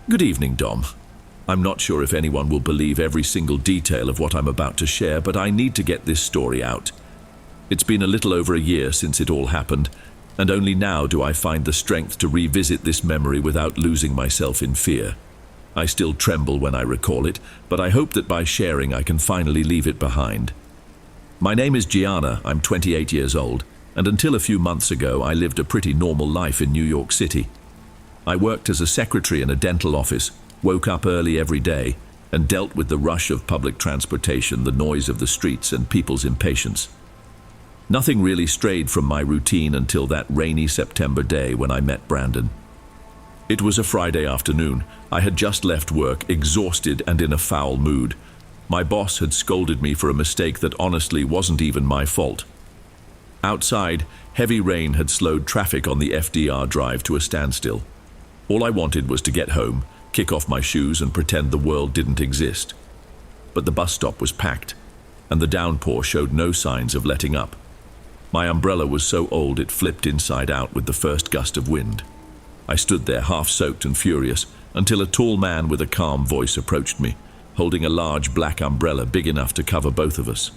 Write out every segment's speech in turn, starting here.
Good evening, Dom. I'm not sure if anyone will believe every single detail of what I'm about to share, but I need to get this story out. It's been a little over a year since it all happened, and only now do I find the strength to revisit this memory without losing myself in fear. I still tremble when I recall it, but I hope that by sharing I can finally leave it behind. My name is Gianna, I'm 28 years old, and until a few months ago I lived a pretty normal life in New York City. I worked as a secretary in a dental office, woke up early every day, and dealt with the rush of public transportation, the noise of the streets, and people's impatience. Nothing really strayed from my routine until that rainy September day when I met Brandon. It was a Friday afternoon. I had just left work, exhausted and in a foul mood. My boss had scolded me for a mistake that honestly wasn't even my fault. Outside, heavy rain had slowed traffic on the FDR drive to a standstill. All I wanted was to get home, kick off my shoes and pretend the world didn't exist. But the bus stop was packed, and the downpour showed no signs of letting up. My umbrella was so old it flipped inside out with the first gust of wind. I stood there half soaked and furious until a tall man with a calm voice approached me, holding a large black umbrella big enough to cover both of us.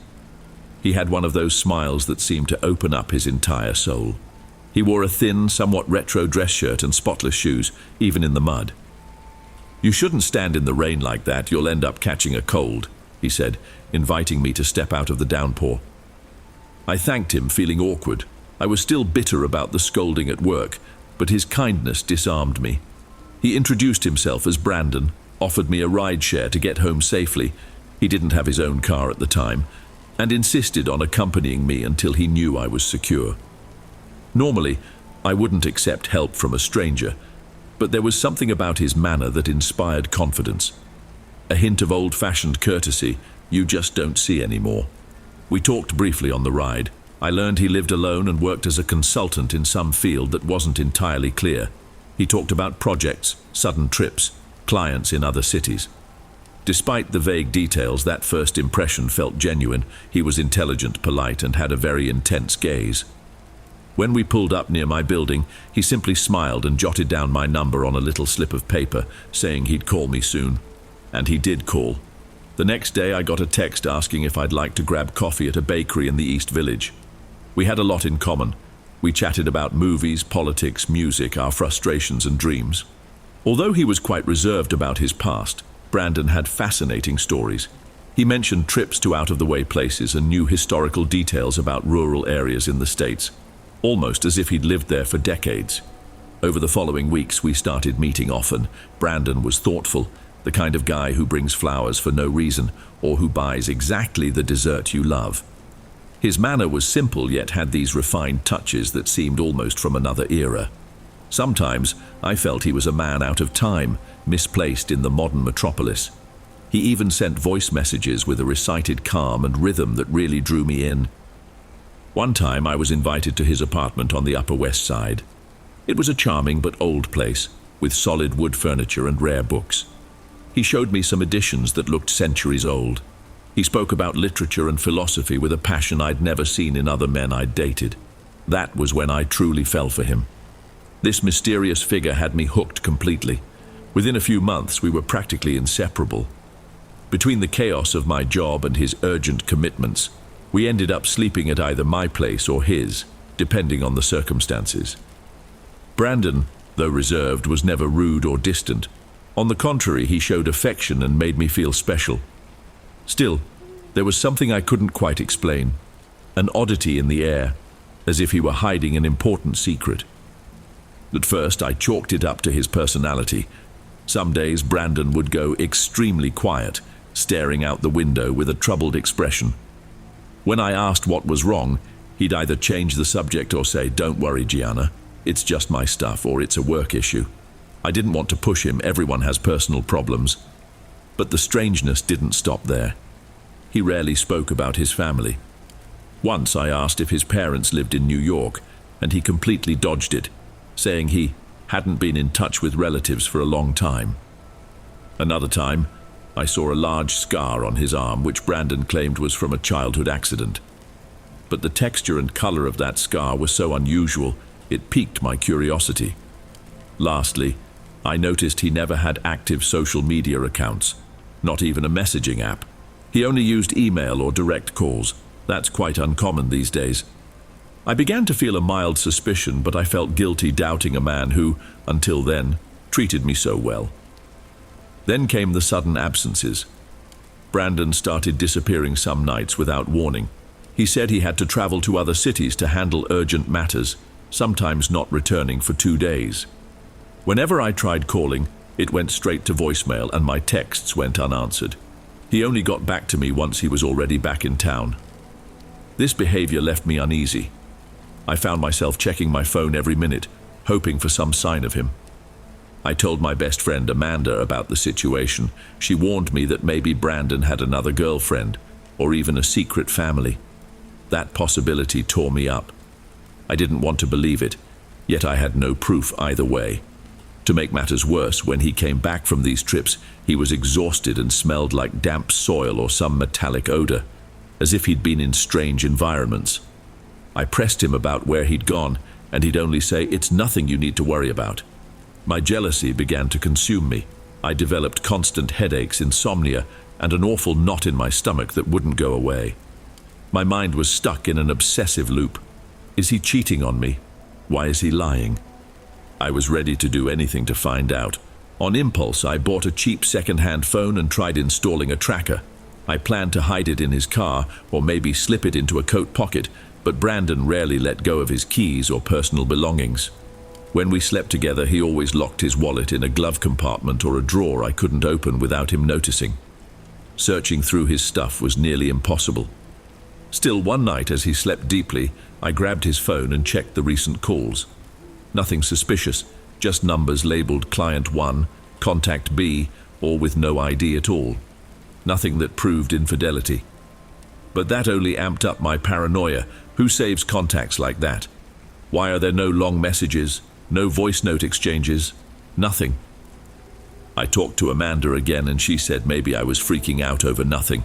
He had one of those smiles that seemed to open up his entire soul. He wore a thin, somewhat retro dress shirt and spotless shoes, even in the mud. "You shouldn't stand in the rain like that, you'll end up catching a cold," he said, inviting me to step out of the downpour. I thanked him, feeling awkward. I was still bitter about the scolding at work, but his kindness disarmed me. He introduced himself as Brandon, offered me a ride share to get home safely — he didn't have his own car at the time — and insisted on accompanying me until he knew I was secure. Normally, I wouldn't accept help from a stranger, but there was something about his manner that inspired confidence. A hint of old-fashioned courtesy you just don't see anymore. We talked briefly on the ride. I learned he lived alone and worked as a consultant in some field that wasn't entirely clear. He talked about projects, sudden trips, clients in other cities. Despite the vague details, that first impression felt genuine. He was intelligent, polite, and had a very intense gaze. When we pulled up near my building, he simply smiled and jotted down my number on a little slip of paper, saying he'd call me soon. And he did call. The next day I got a text asking if I'd like to grab coffee at a bakery in the East Village. We had a lot in common. We chatted about movies, politics, music, our frustrations and dreams. Although he was quite reserved about his past, Brandon had fascinating stories. He mentioned trips to out-of-the-way places and knew historical details about rural areas in the States, almost as if he'd lived there for decades. Over the following weeks, we started meeting often. Brandon was thoughtful, the kind of guy who brings flowers for no reason or who buys exactly the dessert you love. His manner was simple, yet had these refined touches that seemed almost from another era. Sometimes I felt he was a man out of time, misplaced in the modern metropolis. He even sent voice messages with a recited calm and rhythm that really drew me in. One time I was invited to his apartment on the Upper West Side. It was a charming but old place, with solid wood furniture and rare books. He showed me some editions that looked centuries old. He spoke about literature and philosophy with a passion I'd never seen in other men I'd dated. That was when I truly fell for him. This mysterious figure had me hooked completely. Within a few months, we were practically inseparable. Between the chaos of my job and his urgent commitments, we ended up sleeping at either my place or his, depending on the circumstances. Brandon, though reserved, was never rude or distant. On the contrary, he showed affection and made me feel special. Still, there was something I couldn't quite explain, an oddity in the air, as if he were hiding an important secret. At first, I chalked it up to his personality. Some days, Brandon would go extremely quiet, staring out the window with a troubled expression. When I asked what was wrong, he'd either change the subject or say, "Don't worry, Gianna, it's just my stuff," or "It's a work issue." I didn't want to push him, everyone has personal problems. But the strangeness didn't stop there. He rarely spoke about his family. Once I asked if his parents lived in New York, and he completely dodged it, saying he hadn't been in touch with relatives for a long time. Another time, I saw a large scar on his arm, which Brandon claimed was from a childhood accident. But the texture and color of that scar was so unusual, it piqued my curiosity. Lastly, I noticed he never had active social media accounts, not even a messaging app. He only used email or direct calls. That's quite uncommon these days. I began to feel a mild suspicion, but I felt guilty doubting a man who, until then, treated me so well. Then came the sudden absences. Brandon started disappearing some nights without warning. He said he had to travel to other cities to handle urgent matters, sometimes not returning for 2 days. Whenever I tried calling, it went straight to voicemail and my texts went unanswered. He only got back to me once he was already back in town. This behavior left me uneasy. I found myself checking my phone every minute, hoping for some sign of him. I told my best friend Amanda about the situation. She warned me that maybe Brandon had another girlfriend, or even a secret family. That possibility tore me up. I didn't want to believe it, yet I had no proof either way. To make matters worse, when he came back from these trips, he was exhausted and smelled like damp soil or some metallic odor, as if he'd been in strange environments. I pressed him about where he'd gone, and he'd only say, "It's nothing you need to worry about." My jealousy began to consume me. I developed constant headaches, insomnia, and an awful knot in my stomach that wouldn't go away. My mind was stuck in an obsessive loop. Is he cheating on me? Why is he lying? I was ready to do anything to find out. On impulse, I bought a cheap second-hand phone and tried installing a tracker. I planned to hide it in his car, or maybe slip it into a coat pocket, but Brandon rarely let go of his keys or personal belongings. When we slept together, he always locked his wallet in a glove compartment or a drawer I couldn't open without him noticing. Searching through his stuff was nearly impossible. Still, one night as he slept deeply, I grabbed his phone and checked the recent calls. Nothing suspicious, just numbers labeled Client 1, Contact B, all with no ID at all. Nothing that proved infidelity. But that only amped up my paranoia. Who saves contacts like that? Why are there no long messages, no voice note exchanges? Nothing. I talked to Amanda again and she said maybe I was freaking out over nothing.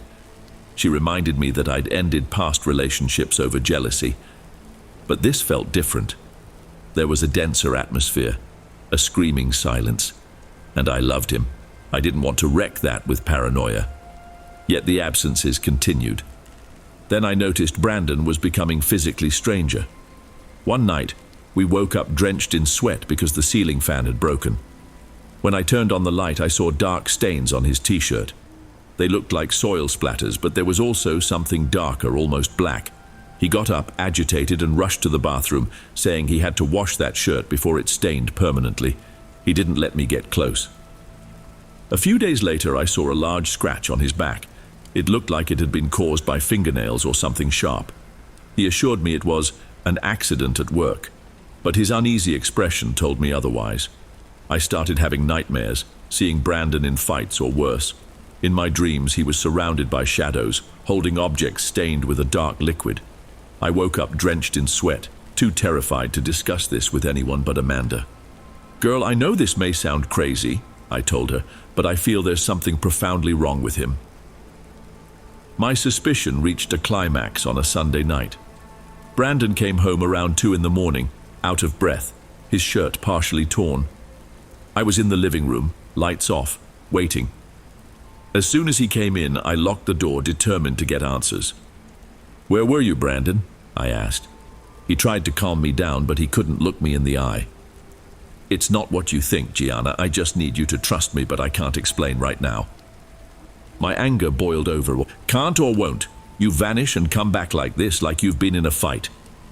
She reminded me that I'd ended past relationships over jealousy. But this felt different. There was a denser atmosphere, a screaming silence, and I loved him. I didn't want to wreck that with paranoia. Yet the absences continued. Then I noticed Brandon was becoming physically stranger. One night, we woke up drenched in sweat because the ceiling fan had broken. When I turned on the light, I saw dark stains on his t-shirt. They looked like soil splatters, but there was also something darker, almost black. He got up, agitated, and rushed to the bathroom, saying he had to wash that shirt before it stained permanently. He didn't let me get close. A few days later, I saw a large scratch on his back. It looked like it had been caused by fingernails or something sharp. He assured me it was an accident at work, but his uneasy expression told me otherwise. I started having nightmares, seeing Brandon in fights or worse. In my dreams, he was surrounded by shadows, holding objects stained with a dark liquid. I woke up drenched in sweat, too terrified to discuss this with anyone but Amanda. "Girl, I know this may sound crazy," I told her, "but I feel there's something profoundly wrong with him." My suspicion reached a climax on a Sunday night. Brandon came home around 2 a.m, out of breath, his shirt partially torn. I was in the living room, lights off, waiting. As soon as he came in, I locked the door, determined to get answers. "Where were you, Brandon?" I asked. He tried to calm me down, but he couldn't look me in the eye. "It's not what you think, Gianna. I just need you to trust me, but I can't explain right now." My anger boiled over. "Can't or won't? You vanish and come back like this, like you've been in a fight.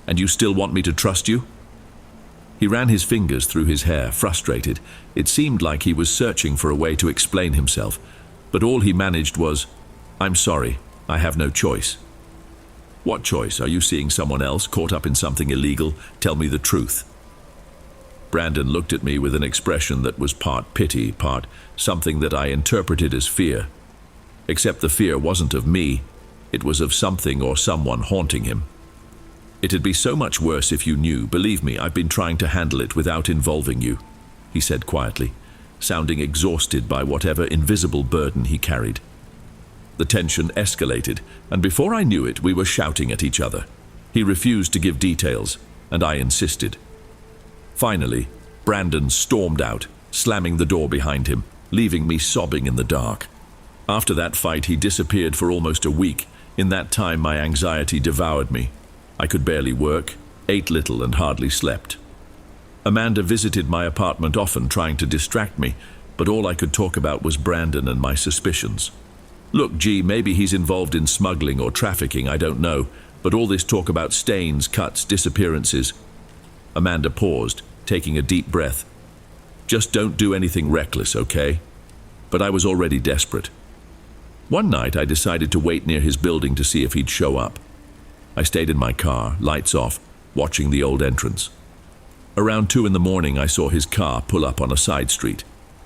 And you still want me to trust you?" He ran his fingers through his hair, frustrated. It seemed like he was searching for a way to explain himself, but all he managed was, "I'm sorry, I have no choice." "What choice? Are you seeing someone else, caught up in something illegal? Tell me the truth." Brandon looked at me with an expression that was part pity, part something that I interpreted as fear. Except the fear wasn't of me, it was of something or someone haunting him. "It'd be so much worse if you knew. Believe me, I've been trying to handle it without involving you," he said quietly, sounding exhausted by whatever invisible burden he carried. The tension escalated, and before I knew it, we were shouting at each other. He refused to give details, and I insisted. Finally, Brandon stormed out. slamming the door behind him, leaving me sobbing in the dark. After that fight, he disappeared for almost a week. In that time, my anxiety devoured me. I could barely work, ate little, and hardly slept. Amanda visited my apartment often, trying to distract me, but all I could talk about was Brandon and my suspicions. Look, G, maybe he's involved in smuggling or trafficking, I don't know, but all this talk about stains, cuts, disappearances. Amanda paused, taking a deep breath. Just don't do anything reckless, okay? But I was already desperate. One night, I decided to wait near his building to see if he'd show up. I stayed in my car, lights off, watching the old entrance. Around 2 in the morning, I saw his car pull up on a side street.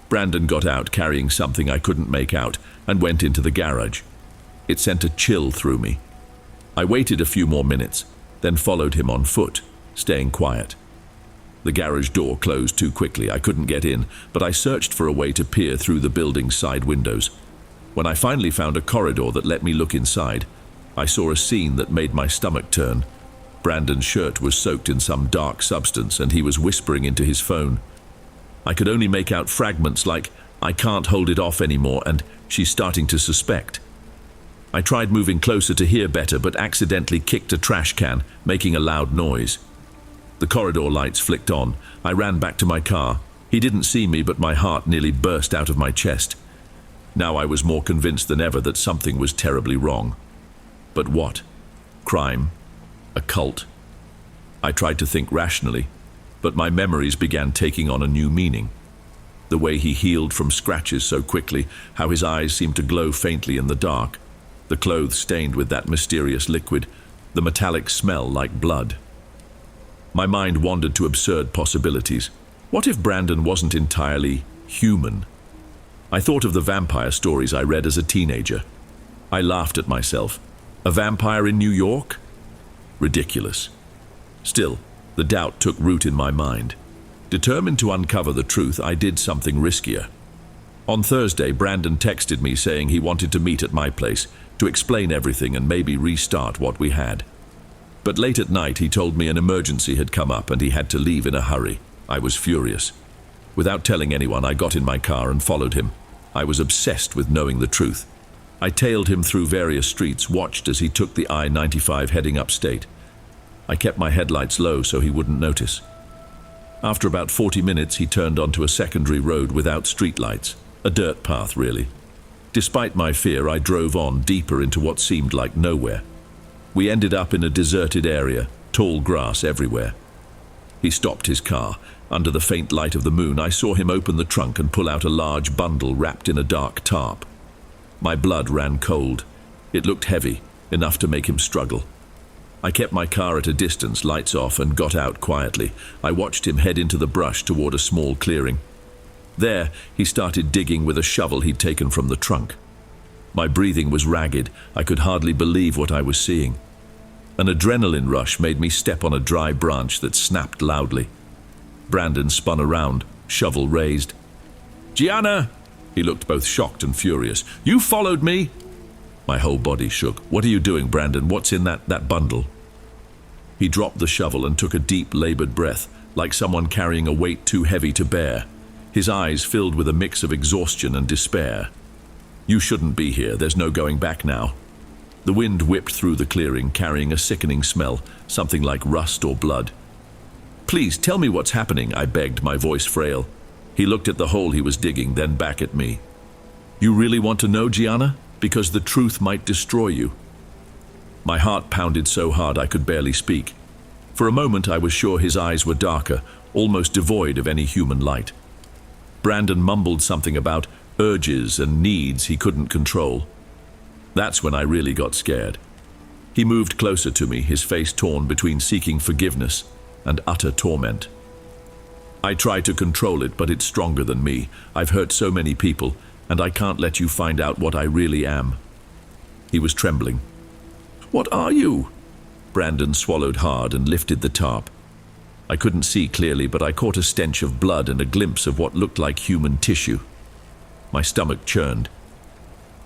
Brandon got out carrying something I couldn't make out and went into the garage. It sent a chill through me. I waited a few more minutes, then followed him on foot, staying quiet. The garage door closed too quickly. I couldn't get in, but I searched for a way to peer through the building's side windows. When I finally found a corridor that let me look inside, I saw a scene that made my stomach turn. Brandon's shirt was soaked in some dark substance, and he was whispering into his phone. I could only make out fragments like, "I can't hold it off anymore," and "she's starting to suspect." I tried moving closer to hear better, but accidentally kicked a trash can, making a loud noise. The corridor lights flicked on. I ran back to my car. He didn't see me, but my heart nearly burst out of my chest. Now I was more convinced than ever that something was terribly wrong. But what? Crime? A cult? I tried to think rationally, but my memories began taking on a new meaning. The way he healed from scratches so quickly, how his eyes seemed to glow faintly in the dark, the clothes stained with that mysterious liquid, the metallic smell like blood. My mind wandered to absurd possibilities. What if Brandon wasn't entirely human? I thought of the vampire stories I read as a teenager. I laughed at myself. A vampire in New York? Ridiculous. Still, the doubt took root in my mind. Determined to uncover the truth, I did something riskier. On Thursday, Brandon texted me saying he wanted to meet at my place to explain everything and maybe restart what we had. But late at night, he told me an emergency had come up and he had to leave in a hurry. I was furious. Without telling anyone, I got in my car and followed him. I was obsessed with knowing the truth. I tailed him through various streets, watched as he took the I-95 heading upstate. I kept my headlights low so he wouldn't notice. After about 40 minutes, he turned onto a secondary road without streetlights, a dirt path, really. Despite my fear, I drove on deeper into what seemed like nowhere. We ended up in a deserted area, tall grass everywhere. He stopped his car. Under the faint light of the moon, I saw him open the trunk and pull out a large bundle wrapped in a dark tarp. My blood ran cold. It looked heavy, enough to make him struggle. I kept my car at a distance, lights off, and got out quietly. I watched him head into the brush toward a small clearing. There, he started digging with a shovel he'd taken from the trunk. My breathing was ragged. I could hardly believe what I was seeing. An adrenaline rush made me step on a dry branch that snapped loudly. Brandon spun around, shovel raised. "Gianna!" He looked both shocked and furious. "You followed me?" My whole body shook. "What are you doing, Brandon? What's in that bundle?" He dropped the shovel and took a deep, labored breath, like someone carrying a weight too heavy to bear. His eyes filled with a mix of exhaustion and despair. "You shouldn't be here. There's no going back now." The wind whipped through the clearing, carrying a sickening smell, something like rust or blood. "Please, tell me what's happening," I begged, my voice frail. He looked at the hole he was digging, then back at me. "You really want to know, Gianna? Because the truth might destroy you." My heart pounded so hard I could barely speak. For a moment I was sure his eyes were darker, almost devoid of any human light. Brandon mumbled something about urges and needs he couldn't control. That's when I really got scared. He moved closer to me, his face torn between seeking forgiveness and utter torment. "I try to control it, but it's stronger than me. I've hurt so many people, and I can't let you find out what I really am." He was trembling. "What are you?" Brandon swallowed hard and lifted the tarp. I couldn't see clearly, but I caught a stench of blood and a glimpse of what looked like human tissue. My stomach churned.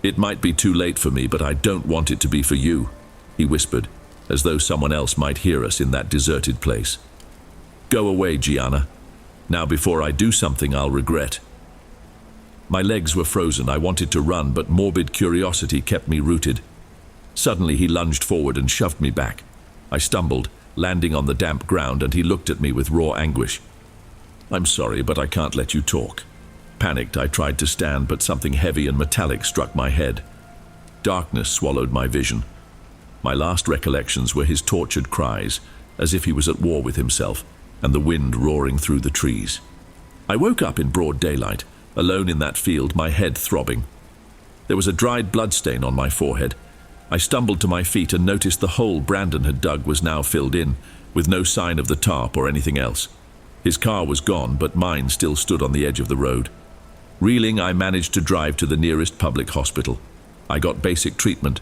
"It might be too late for me, but I don't want it to be for you," he whispered, as though someone else might hear us in that deserted place. "Go away, Gianna." Now before I do something I'll regret. My legs were frozen. I wanted to run, but morbid curiosity kept me rooted. Suddenly he lunged forward and shoved me back. I stumbled, landing on the damp ground, and he looked at me with raw anguish. "I'm sorry, but I can't let you talk." Panicked, I tried to stand, but something heavy and metallic struck my head. Darkness swallowed my vision. My last recollections were his tortured cries, as if he was at war with himself, and the wind roaring through the trees. I woke up in broad daylight, alone in that field, my head throbbing. There was a dried bloodstain on my forehead. I stumbled to my feet and noticed the hole Brandon had dug was now filled in, with no sign of the tarp or anything else. His car was gone, but mine still stood on the edge of the road. Reeling, I managed to drive to the nearest public hospital. I got basic treatment,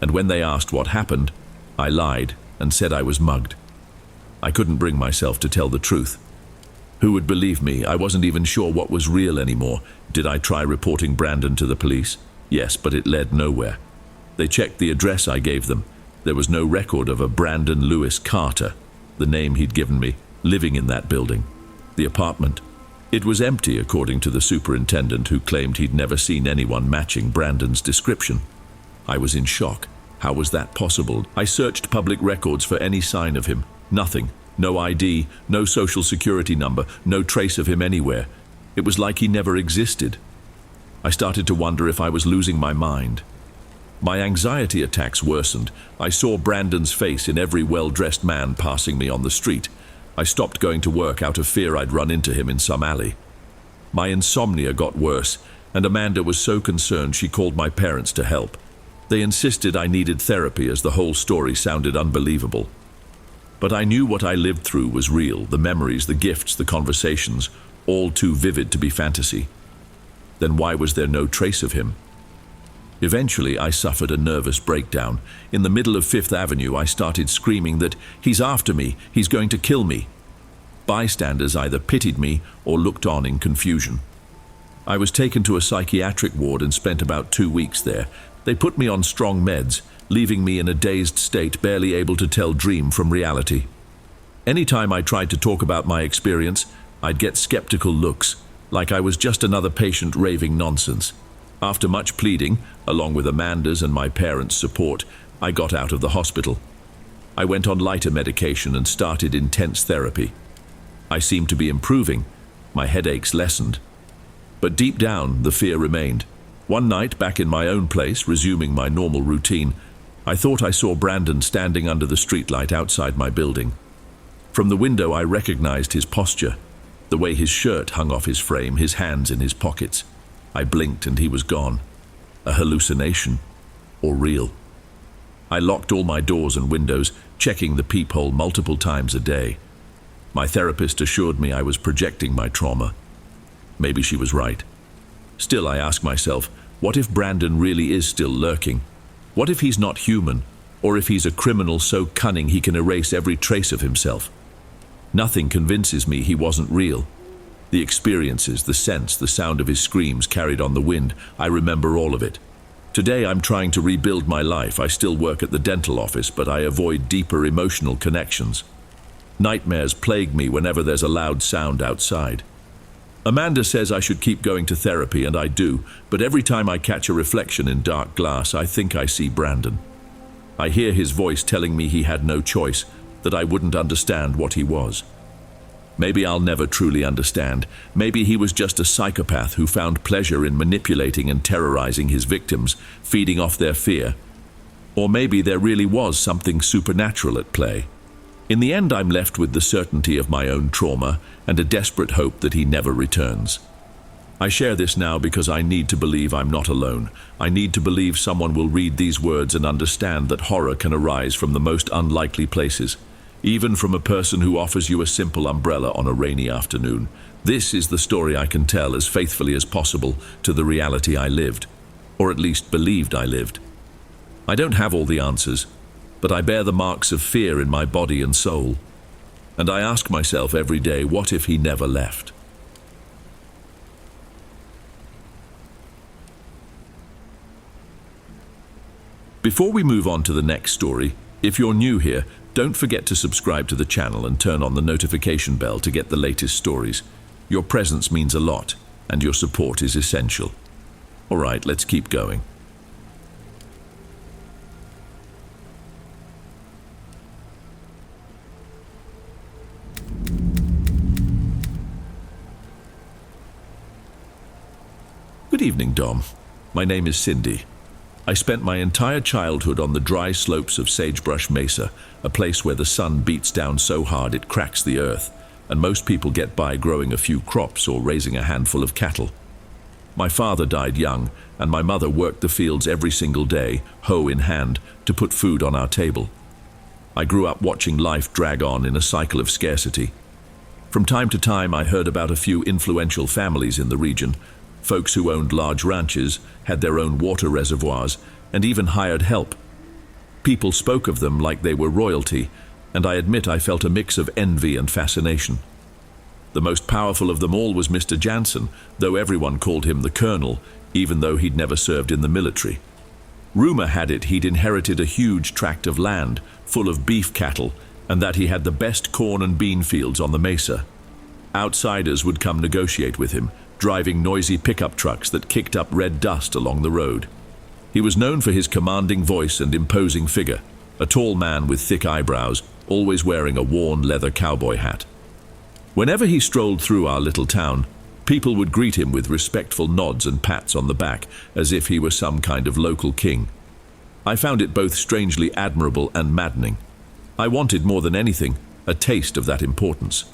and when they asked what happened, I lied and said I was mugged. I couldn't bring myself to tell the truth. Who would believe me? I wasn't even sure what was real anymore. Did I try reporting Brandon to the police? Yes, but it led nowhere. They checked the address I gave them. There was no record of a Brandon Lewis Carter, the name he'd given me, living in that building. The apartment. It was empty, according to the superintendent, who claimed he'd never seen anyone matching Brandon's description. I was in shock. How was that possible? I searched public records for any sign of him. Nothing. No ID, no social security number, no trace of him anywhere. It was like he never existed. I started to wonder if I was losing my mind. My anxiety attacks worsened. I saw Brandon's face in every well-dressed man passing me on the street. I stopped going to work out of fear I'd run into him in some alley. My insomnia got worse, and Amanda was so concerned she called my parents to help. They insisted I needed therapy, as the whole story sounded unbelievable. But I knew what I lived through was real, the memories, the gifts, the conversations, all too vivid to be fantasy. Then why was there no trace of him? Eventually, I suffered a nervous breakdown. In the middle of Fifth Avenue, I started screaming that he's after me, he's going to kill me. Bystanders either pitied me or looked on in confusion. I was taken to a psychiatric ward and spent about 2 weeks there. They put me on strong meds, leaving me in a dazed state, barely able to tell dream from reality. Anytime I tried to talk about my experience, I'd get skeptical looks, like I was just another patient raving nonsense. After much pleading, along with Amanda's and my parents' support, I got out of the hospital. I went on lighter medication and started intense therapy. I seemed to be improving. My headaches lessened. But deep down, the fear remained. One night, back in my own place, resuming my normal routine, I thought I saw Brandon standing under the streetlight outside my building. From the window, I recognized his posture, the way his shirt hung off his frame, his hands in his pockets. I blinked and he was gone. A hallucination, or real? I locked all my doors and windows, checking the peephole multiple times a day. My therapist assured me I was projecting my trauma. Maybe she was right. Still, I ask myself, what if Brandon really is still lurking? What if he's not human, or if he's a criminal so cunning he can erase every trace of himself? Nothing convinces me he wasn't real. The experiences, the sense, the sound of his screams carried on the wind, I remember all of it. Today I'm trying to rebuild my life. I still work at the dental office, but I avoid deeper emotional connections. Nightmares plague me whenever there's a loud sound outside. Amanda says I should keep going to therapy, and I do, but every time I catch a reflection in dark glass, I think I see Brandon. I hear his voice telling me he had no choice, that I wouldn't understand what he was. Maybe I'll never truly understand. Maybe he was just a psychopath who found pleasure in manipulating and terrorizing his victims, feeding off their fear. Or maybe there really was something supernatural at play. In the end, I'm left with the certainty of my own trauma and a desperate hope that he never returns. I share this now because I need to believe I'm not alone. I need to believe someone will read these words and understand that horror can arise from the most unlikely places, even from a person who offers you a simple umbrella on a rainy afternoon. This is the story I can tell as faithfully as possible to the reality I lived, or at least believed I lived. I don't have all the answers, but I bear the marks of fear in my body and soul. And I ask myself every day, what if he never left? Before we move on to the next story, if you're new here, don't forget to subscribe to the channel and turn on the notification bell to get the latest stories. Your presence means a lot, and your support is essential. All right, let's keep going. Good evening, Dom. My name is Cindy. I spent my entire childhood on the dry slopes of Sagebrush Mesa, a place where the sun beats down so hard it cracks the earth, and most people get by growing a few crops or raising a handful of cattle. My father died young, and my mother worked the fields every single day, hoe in hand, to put food on our table. I grew up watching life drag on in a cycle of scarcity. From time to time, I heard about a few influential families in the region, folks who owned large ranches, had their own water reservoirs, and even hired help. People spoke of them like they were royalty, and I admit I felt a mix of envy and fascination. The most powerful of them all was Mr. Jansen, though everyone called him the Colonel, even though he'd never served in the military. Rumor had it he'd inherited a huge tract of land, full of beef cattle, and that he had the best corn and bean fields on the mesa. Outsiders would come negotiate with him, driving noisy pickup trucks that kicked up red dust along the road. He was known for his commanding voice and imposing figure, a tall man with thick eyebrows, always wearing a worn leather cowboy hat. Whenever he strolled through our little town, people would greet him with respectful nods and pats on the back, as if he were some kind of local king. I found it both strangely admirable and maddening. I wanted more than anything a taste of that importance.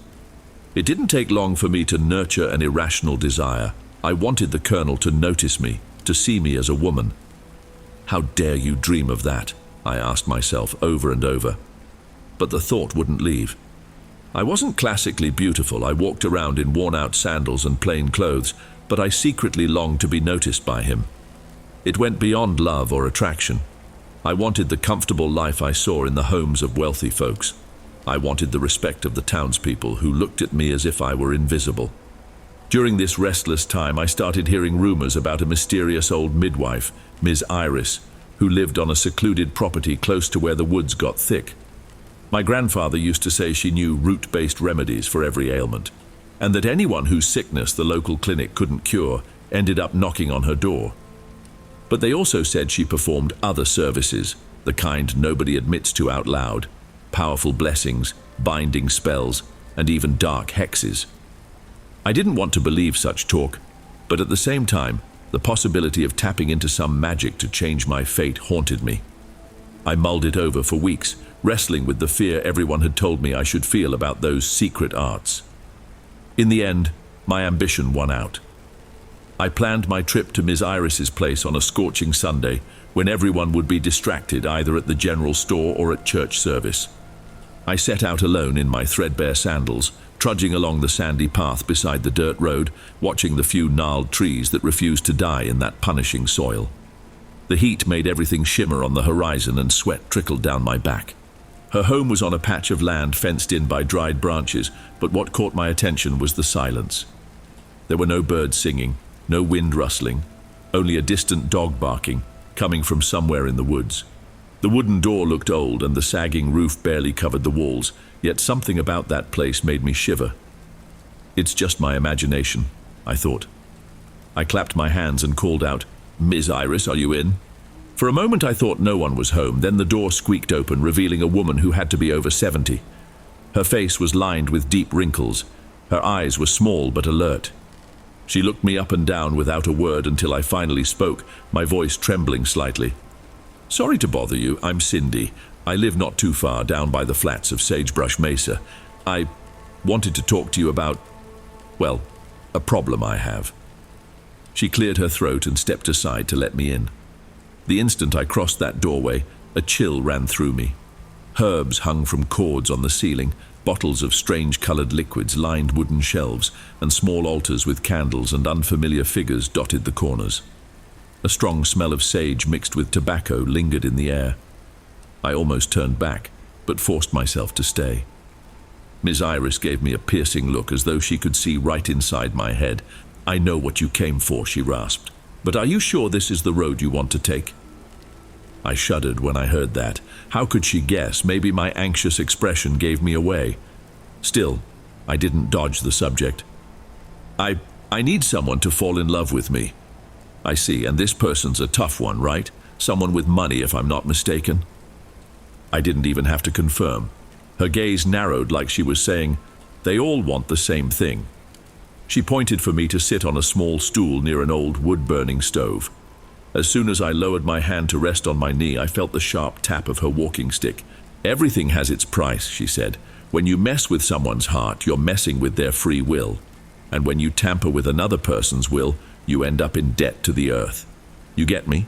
It didn't take long for me to nurture an irrational desire. I wanted the Colonel to notice me, to see me as a woman. How dare you dream of that? I asked myself over and over. But the thought wouldn't leave. I wasn't classically beautiful. I walked around in worn-out sandals and plain clothes, but I secretly longed to be noticed by him. It went beyond love or attraction. I wanted the comfortable life I saw in the homes of wealthy folks. I wanted the respect of the townspeople who looked at me as if I were invisible. During this restless time, I started hearing rumors about a mysterious old midwife, Ms. Iris, who lived on a secluded property close to where the woods got thick. My grandfather used to say she knew root-based remedies for every ailment, and that anyone whose sickness the local clinic couldn't cure ended up knocking on her door. But they also said she performed other services, the kind nobody admits to out loud. Powerful blessings, binding spells, and even dark hexes. I didn't want to believe such talk, but at the same time, the possibility of tapping into some magic to change my fate haunted me. I mulled it over for weeks, wrestling with the fear everyone had told me I should feel about those secret arts. In the end, my ambition won out. I planned my trip to Ms. Iris's place on a scorching Sunday, when everyone would be distracted either at the general store or at church service. I set out alone in my threadbare sandals, trudging along the sandy path beside the dirt road, watching the few gnarled trees that refused to die in that punishing soil. The heat made everything shimmer on the horizon and sweat trickled down my back. Her home was on a patch of land fenced in by dried branches, but what caught my attention was the silence. There were no birds singing, no wind rustling, only a distant dog barking, coming from somewhere in the woods. The wooden door looked old and the sagging roof barely covered the walls, yet something about that place made me shiver. It's just my imagination, I thought. I clapped my hands and called out, "Ms. Iris, are you in?" For a moment I thought no one was home, then the door squeaked open, revealing a woman who had to be over 70. Her face was lined with deep wrinkles. Her eyes were small but alert. She looked me up and down without a word until I finally spoke, my voice trembling slightly. "Sorry to bother you, I'm Cindy. I live not too far down by the flats of Sagebrush Mesa. I wanted to talk to you about, well, a problem I have." She cleared her throat and stepped aside to let me in. The instant I crossed that doorway, a chill ran through me. Herbs hung from cords on the ceiling, bottles of strange-colored liquids lined wooden shelves, and small altars with candles and unfamiliar figures dotted the corners. A strong smell of sage mixed with tobacco lingered in the air. I almost turned back, but forced myself to stay. Ms. Iris gave me a piercing look as though she could see right inside my head. "I know what you came for," she rasped. "But are you sure this is the road you want to take?" I shuddered when I heard that. How could she guess? Maybe my anxious expression gave me away. Still, I didn't dodge the subject. I need someone to fall in love with me. I see, and this person's a tough one, right? Someone with money, if I'm not mistaken. I didn't even have to confirm. Her gaze narrowed like she was saying, they all want the same thing. She pointed for me to sit on a small stool near an old wood-burning stove. As soon as I lowered my hand to rest on my knee, I felt the sharp tap of her walking stick. Everything has its price, she said. When you mess with someone's heart, you're messing with their free will. And when you tamper with another person's will, you end up in debt to the earth. You get me?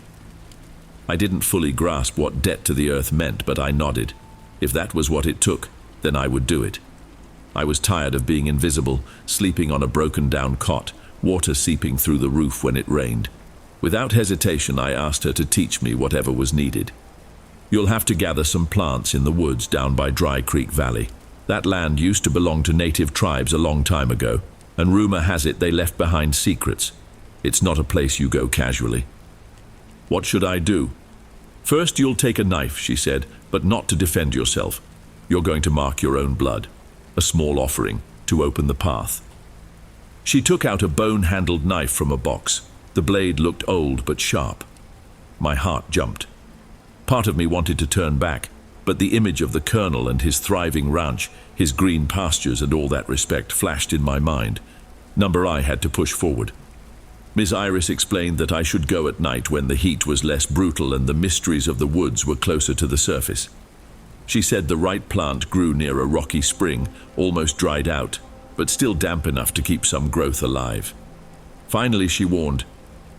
I didn't fully grasp what debt to the earth meant, but I nodded. If that was what it took, then I would do it. I was tired of being invisible, sleeping on a broken-down cot, water seeping through the roof when it rained. Without hesitation, I asked her to teach me whatever was needed. You'll have to gather some plants in the woods down by Dry Creek Valley. That land used to belong to native tribes a long time ago, and rumor has it they left behind secrets. It's not a place you go casually. What should I do? First, you'll take a knife, she said, but not to defend yourself. You're going to mark your own blood, a small offering, to open the path. She took out a bone-handled knife from a box. The blade looked old but sharp. My heart jumped. Part of me wanted to turn back, but the image of the colonel and his thriving ranch, his green pastures and all that respect flashed in my mind. I had to push forward. Miss Iris explained that I should go at night when the heat was less brutal and the mysteries of the woods were closer to the surface. She said the right plant grew near a rocky spring, almost dried out, but still damp enough to keep some growth alive. Finally, she warned,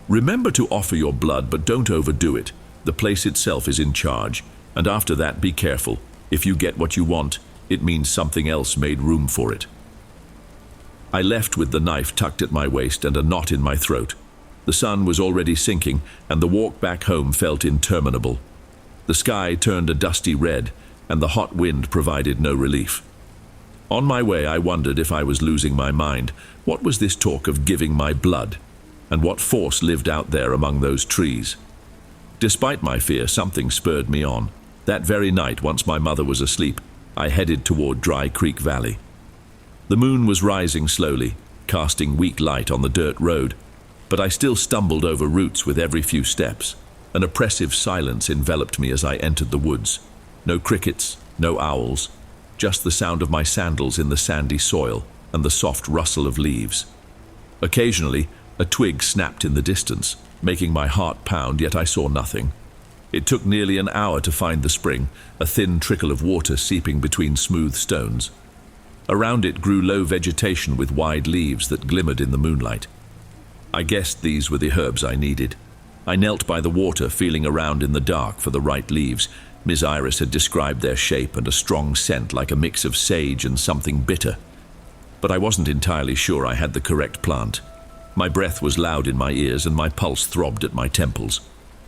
remember to offer your blood, but don't overdo it. The place itself is in charge, and after that, be careful. If you get what you want, it means something else made room for it. I left with the knife tucked at my waist and a knot in my throat. The sun was already sinking, and the walk back home felt interminable. The sky turned a dusty red, and the hot wind provided no relief. On my way, I wondered if I was losing my mind. What was this talk of giving my blood? And what force lived out there among those trees? Despite my fear, something spurred me on. That very night, once my mother was asleep, I headed toward Dry Creek Valley. The moon was rising slowly, casting weak light on the dirt road, but I still stumbled over roots with every few steps. An oppressive silence enveloped me as I entered the woods. No crickets, no owls, just the sound of my sandals in the sandy soil and the soft rustle of leaves. Occasionally, a twig snapped in the distance, making my heart pound, yet I saw nothing. It took nearly an hour to find the spring, a thin trickle of water seeping between smooth stones. Around it grew low vegetation with wide leaves that glimmered in the moonlight. I guessed these were the herbs I needed. I knelt by the water, feeling around in the dark for the right leaves. Miss Iris had described their shape and a strong scent like a mix of sage and something bitter. But I wasn't entirely sure I had the correct plant. My breath was loud in my ears and my pulse throbbed at my temples.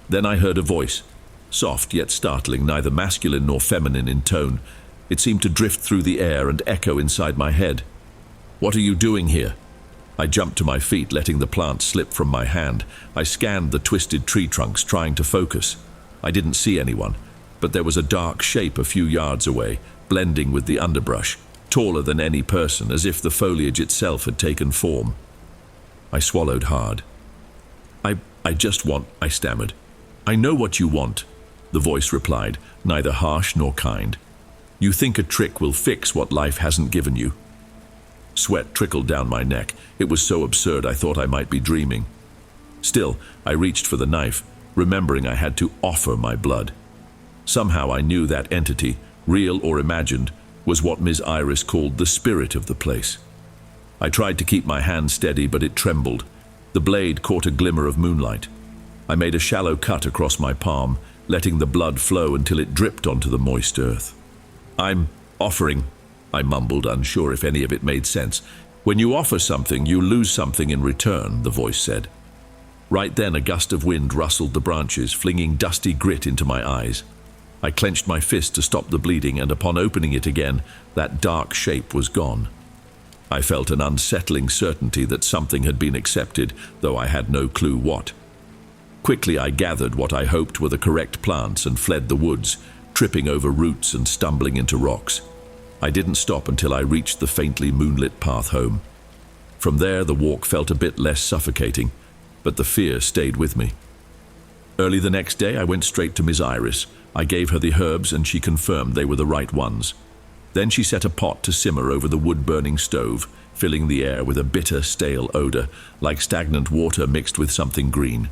Then I heard a voice, soft yet startling, neither masculine nor feminine in tone. It seemed to drift through the air and echo inside my head. What are you doing here? I jumped to my feet, letting the plant slip from my hand. I scanned the twisted tree trunks, trying to focus. I didn't see anyone, but there was a dark shape a few yards away, blending with the underbrush, taller than any person, as if the foliage itself had taken form. I swallowed hard. I just want, I stammered. I know what you want, the voice replied, neither harsh nor kind. You think a trick will fix what life hasn't given you. Sweat trickled down my neck. It was so absurd I thought I might be dreaming. Still, I reached for the knife, remembering I had to offer my blood. Somehow I knew that entity, real or imagined, was what Miss Iris called the spirit of the place. I tried to keep my hand steady, but it trembled. The blade caught a glimmer of moonlight. I made a shallow cut across my palm, letting the blood flow until it dripped onto the moist earth. I'm offering, I mumbled, unsure if any of it made sense. When you offer something, you lose something in return, the voice said. Right then, a gust of wind rustled the branches, flinging dusty grit into my eyes. I clenched my fist to stop the bleeding, and upon opening it again, that dark shape was gone. I felt an unsettling certainty that something had been accepted, though I had no clue what. Quickly I gathered what I hoped were the correct plants and fled the woods, tripping over roots and stumbling into rocks. I didn't stop until I reached the faintly moonlit path home. From there, the walk felt a bit less suffocating, but the fear stayed with me. Early the next day, I went straight to Miss Iris. I gave her the herbs and she confirmed they were the right ones. Then she set a pot to simmer over the wood-burning stove, filling the air with a bitter, stale odor, like stagnant water mixed with something green.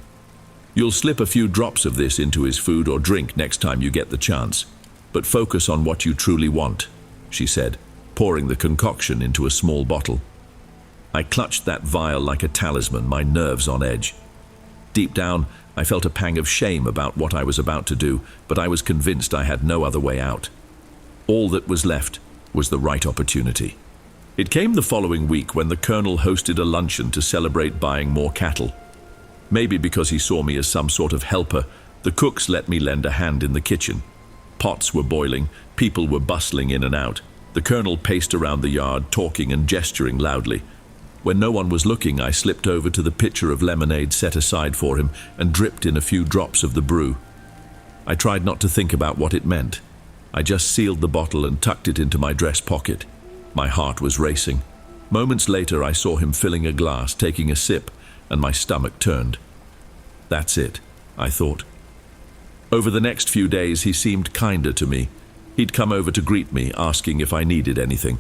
You'll slip a few drops of this into his food or drink next time you get the chance, but focus on what you truly want, she said, pouring the concoction into a small bottle. I clutched that vial like a talisman, my nerves on edge. Deep down, I felt a pang of shame about what I was about to do, but I was convinced I had no other way out. All that was left was the right opportunity. It came the following week when the Colonel hosted a luncheon to celebrate buying more cattle. Maybe because he saw me as some sort of helper, the cooks let me lend a hand in the kitchen. Pots were boiling, people were bustling in and out. The Colonel paced around the yard, talking and gesturing loudly. When no one was looking, I slipped over to the pitcher of lemonade set aside for him and dripped in a few drops of the brew. I tried not to think about what it meant. I just sealed the bottle and tucked it into my dress pocket. My heart was racing. Moments later, I saw him filling a glass, taking a sip, and my stomach turned. That's it, I thought. Over the next few days, he seemed kinder to me. He'd come over to greet me, asking if I needed anything.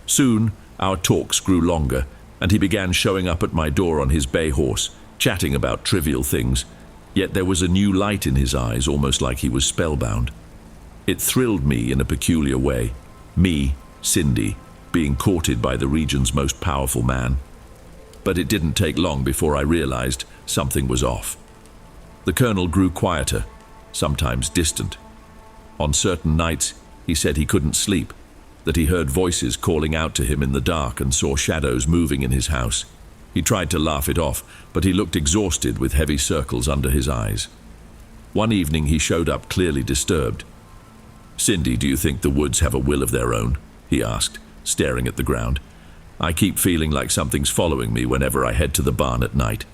Soon, our talks grew longer, and he began showing up at my door on his bay horse, chatting about trivial things. Yet there was a new light in his eyes, almost like he was spellbound. It thrilled me in a peculiar way. Me, Cindy, being courted by the region's most powerful man. But it didn't take long before I realized something was off. The Colonel grew quieter, sometimes distant. On certain nights, he said he couldn't sleep, that he heard voices calling out to him in the dark and saw shadows moving in his house. He tried to laugh it off, but he looked exhausted with heavy circles under his eyes. One evening he showed up clearly disturbed. "Cindy, do you think the woods have a will of their own?" he asked, staring at the ground. "I keep feeling like something's following me whenever I head to the barn at night."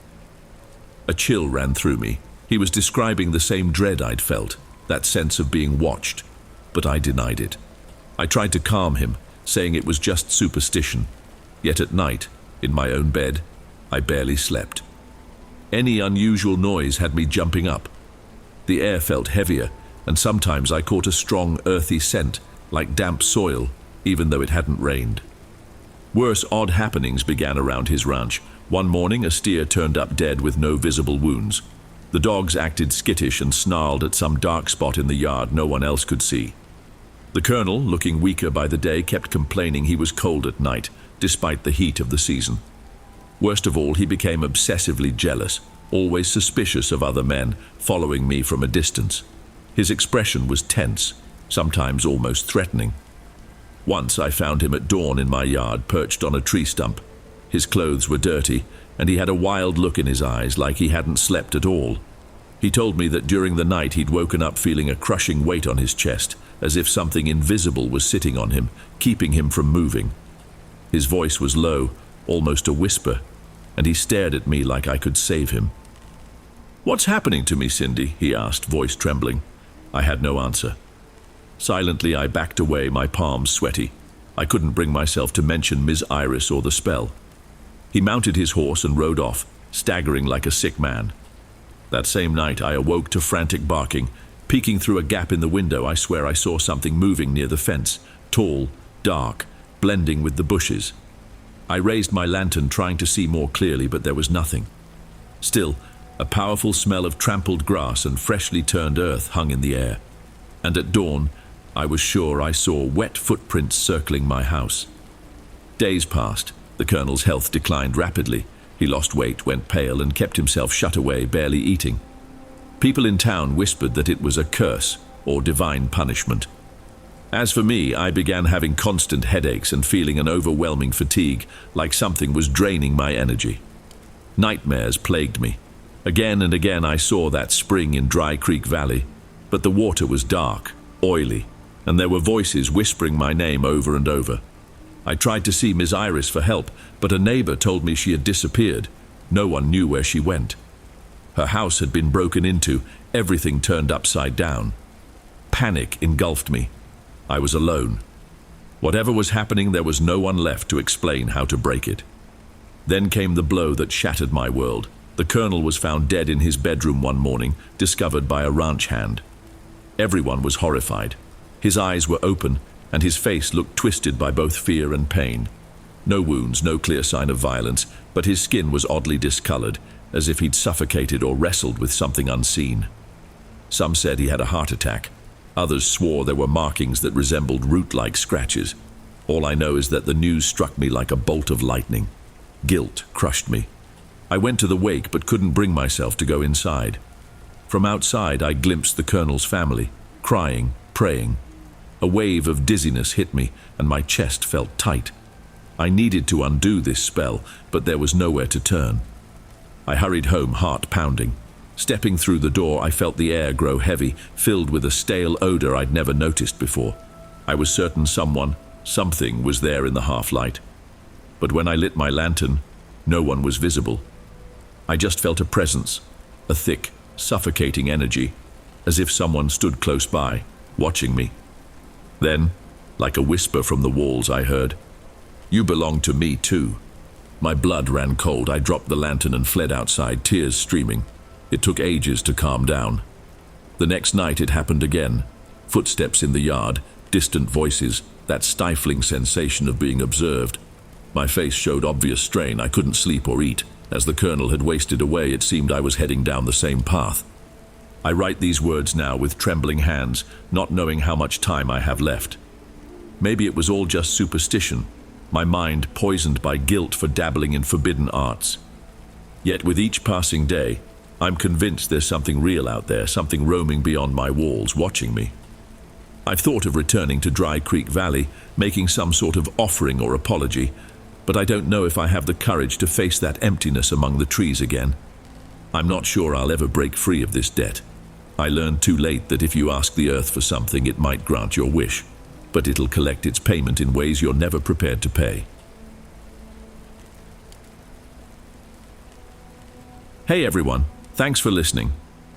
A chill ran through me. He was describing the same dread I'd felt, that sense of being watched, but I denied it. I tried to calm him, saying it was just superstition. Yet at night, in my own bed, I barely slept. Any unusual noise had me jumping up. The air felt heavier, and sometimes I caught a strong, earthy scent, like damp soil, even though it hadn't rained. Worse odd happenings began around his ranch. One morning, a steer turned up dead with no visible wounds. The dogs acted skittish and snarled at some dark spot in the yard no one else could see. The Colonel, looking weaker by the day, kept complaining he was cold at night, despite the heat of the season. Worst of all, he became obsessively jealous, always suspicious of other men, following me from a distance. His expression was tense, sometimes almost threatening. Once I found him at dawn in my yard, perched on a tree stump. His clothes were dirty, and he had a wild look in his eyes, like he hadn't slept at all. He told me that during the night he'd woken up feeling a crushing weight on his chest, as if something invisible was sitting on him, keeping him from moving. His voice was low, almost a whisper, and he stared at me like I could save him. "What's happening to me, Cindy?" he asked, voice trembling. I had no answer. Silently, I backed away, my palms sweaty. I couldn't bring myself to mention Miss Iris or the spell. He mounted his horse and rode off, staggering like a sick man. That same night, I awoke to frantic barking. Peeking through a gap in the window, I swear I saw something moving near the fence, tall, dark, blending with the bushes. I raised my lantern, trying to see more clearly, but there was nothing. Still, a powerful smell of trampled grass and freshly turned earth hung in the air. And at dawn, I was sure I saw wet footprints circling my house. Days passed. The Colonel's health declined rapidly. He lost weight, went pale, and kept himself shut away, barely eating. People in town whispered that it was a curse or divine punishment. As for me, I began having constant headaches and feeling an overwhelming fatigue, like something was draining my energy. Nightmares plagued me. Again and again I saw that spring in Dry Creek Valley, but the water was dark, oily, and there were voices whispering my name over and over. I tried to see Miss Iris for help, but a neighbor told me she had disappeared. No one knew where she went. Her house had been broken into, everything turned upside down. Panic engulfed me. I was alone. Whatever was happening, there was no one left to explain how to break it. Then came the blow that shattered my world. The colonel was found dead in his bedroom one morning, discovered by a ranch hand. Everyone was horrified. His eyes were open, and his face looked twisted by both fear and pain. No wounds, no clear sign of violence, but his skin was oddly discolored, as if he'd suffocated or wrestled with something unseen. Some said he had a heart attack. Others swore there were markings that resembled root-like scratches. All I know is that the news struck me like a bolt of lightning. Guilt crushed me. I went to the wake but couldn't bring myself to go inside. From outside I glimpsed the colonel's family, crying, praying. A wave of dizziness hit me, and my chest felt tight. I needed to undo this spell, but there was nowhere to turn. I hurried home, heart pounding. Stepping through the door, I felt the air grow heavy, filled with a stale odor I'd never noticed before. I was certain something was there in the half-light. But when I lit my lantern, no one was visible. I just felt a presence, a thick, suffocating energy, as if someone stood close by, watching me. Then, like a whisper from the walls, I heard, "You belong to me too." My blood ran cold. I dropped the lantern and fled outside, tears streaming. It took ages to calm down. The next night it happened again. Footsteps in the yard, distant voices, that stifling sensation of being observed. My face showed obvious strain. I couldn't sleep or eat. As the colonel had wasted away, it seemed I was heading down the same path. I write these words now with trembling hands, not knowing how much time I have left. Maybe it was all just superstition, my mind poisoned by guilt for dabbling in forbidden arts. Yet with each passing day, I'm convinced there's something real out there, something roaming beyond my walls, watching me. I've thought of returning to Dry Creek Valley, making some sort of offering or apology, but I don't know if I have the courage to face that emptiness among the trees again. I'm not sure I'll ever break free of this debt. I learned too late that if you ask the earth for something, it might grant your wish, but it'll collect its payment in ways you're never prepared to pay. Hey everyone, thanks for listening.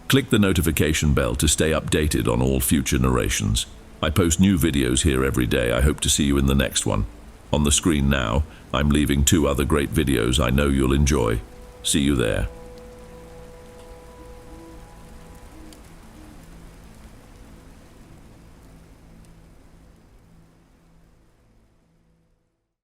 Click the notification bell to stay updated on all future narrations. I post new videos here every day. I hope to see you in the next one. On the screen now, I'm leaving 2 other great videos I know you'll enjoy. See you there.